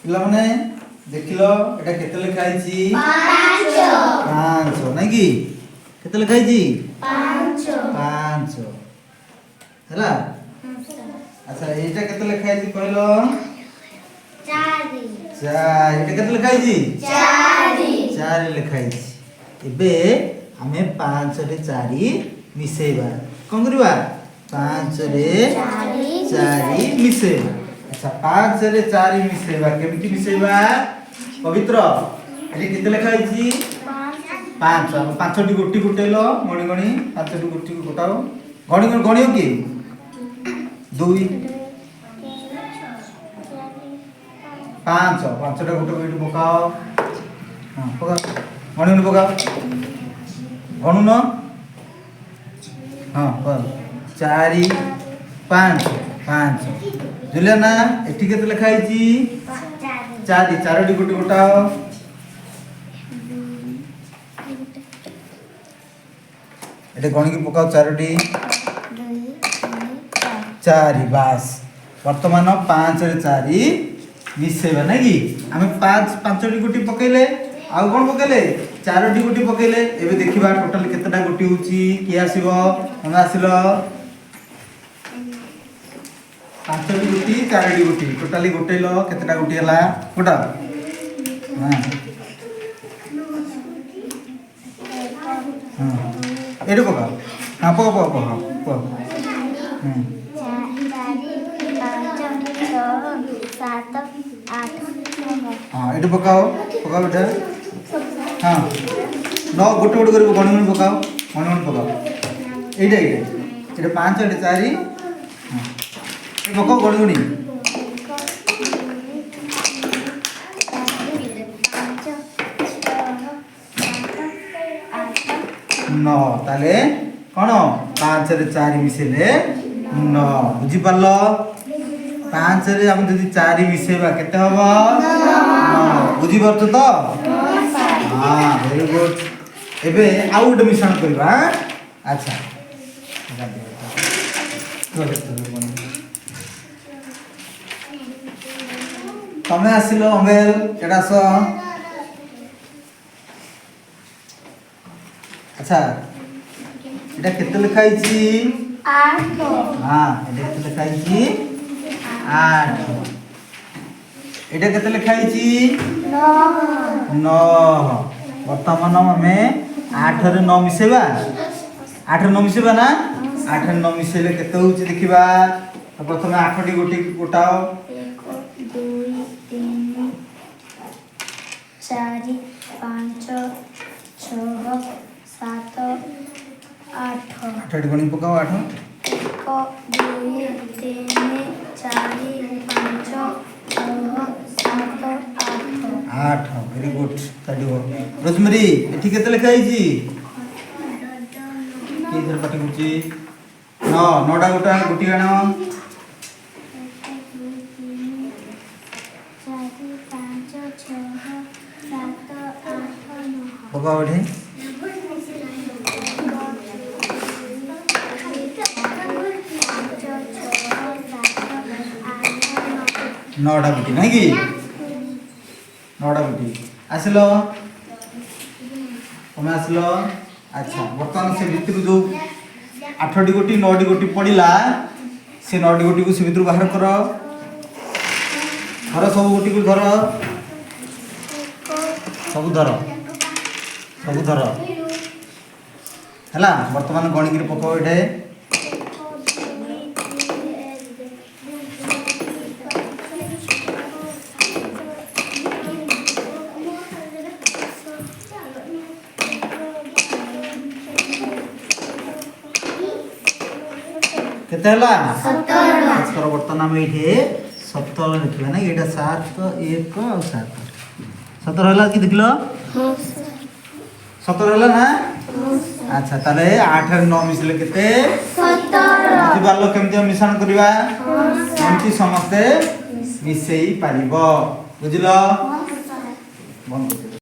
पिला माने देखिलो एटा केते लिखा आइची 5 नै कि केते लिखा आइची 5 हैला। अच्छा एटा केते लिखा आइची कहलो 4 एटा केते लिखा आइची 4 लिखा आइची। एबे हमें 5 रे 4 मिसेबा कोन करबा 5 रे 4 मिसेबा। अच्छा 5 रे 4 मिसेबा केमिति मिसेबा पवित्र एटी केते लिखा आइची 5 हम 5 टी गुटी गुटेलो गणी गणी 5 टी गुटी गुटाओ गणी गणियो की 2 5 टा गुटे गुटी पकाओ हां पकाओ गणी पकाओ गणु न हां पर 4 5 जुलिया ना एटी केते लिखा आइची 4 टी गुटी गुटाओ एटे गणी की पकाओ 4 टी 4 बस वर्तमान 5 रे 4 मिसेबा नै कि हमें 5 टी गुटी पकेले आउ कोन पकेले 4 टी गुटी पकेले एबे देखिबा टोटल केतेटा गुटी होची की आसीबो हम आसिलो 5 टी गुटी 4 टी गुटी टोटली गुटेलो केतेटा गुटी हला गोटा हां हां एडो पका हां पका हां एडो पकाओ बेटा हां 9 गोटे गोटे कर गणी पकाओ एटा 5 एटा 4 हां पकाओ गणी नौ ताले कौन 5 रे 4 मिसेले 9 बुझी पारलो 5 रे हम जदी 4 मिसेबा केते हबो 9 बुझी परतो तो हां वेरी गुड एबे आउ गोटे मिश्रण करबा अच्छा तमे आसिलो अमेल केडा स अच्छा एटा केते लिखाई छी 8 हां एटा केते लिखाई छी 8 एटा केते लिखाई छी 9 वर्तमान हमें 8 रे 9 मिसेबा 8 रे 9 मिसेबा ना 8 रे 9 मिसेले केते होची देखिबा तो प्रथमे 8 टी गुटी गोटाओ 1 2 3 4 5 6 7 8 8 गणी पकाओ 8 1 2 3 4 5 6 7 8 वेरी गुड ताडियो रोजमेरी एठी केते लिखाई छी के इधर पाटी गुची 9 टा गोटा गुटी गाणो 4 5 6 7 8 9 पकाओ एठी 9 टा गुटी नै कि 9 टा गुटी आसिलो तमे आसिलो अच्छा वर्तमान से भितर जो 8 टी गुटी 9 टी गुटी पड़िला से 9 टी गुटी को से भितर बाहर करो धर सब गुटी को धर सब धर हैला वर्तमान गणी के पकाओ एठे केते हला 17 वर्तमान हम एठे 17 लिखबा ना एटा 7 1 और 7 17 हला कि देखलो हां 17 हला ना अच्छा ताले 8 रे 9 मिसले केते 17 बुझी बालो केमति हम मिश्रण करबा केमति समस्त मिसेई पारिबो बुझिलो बंद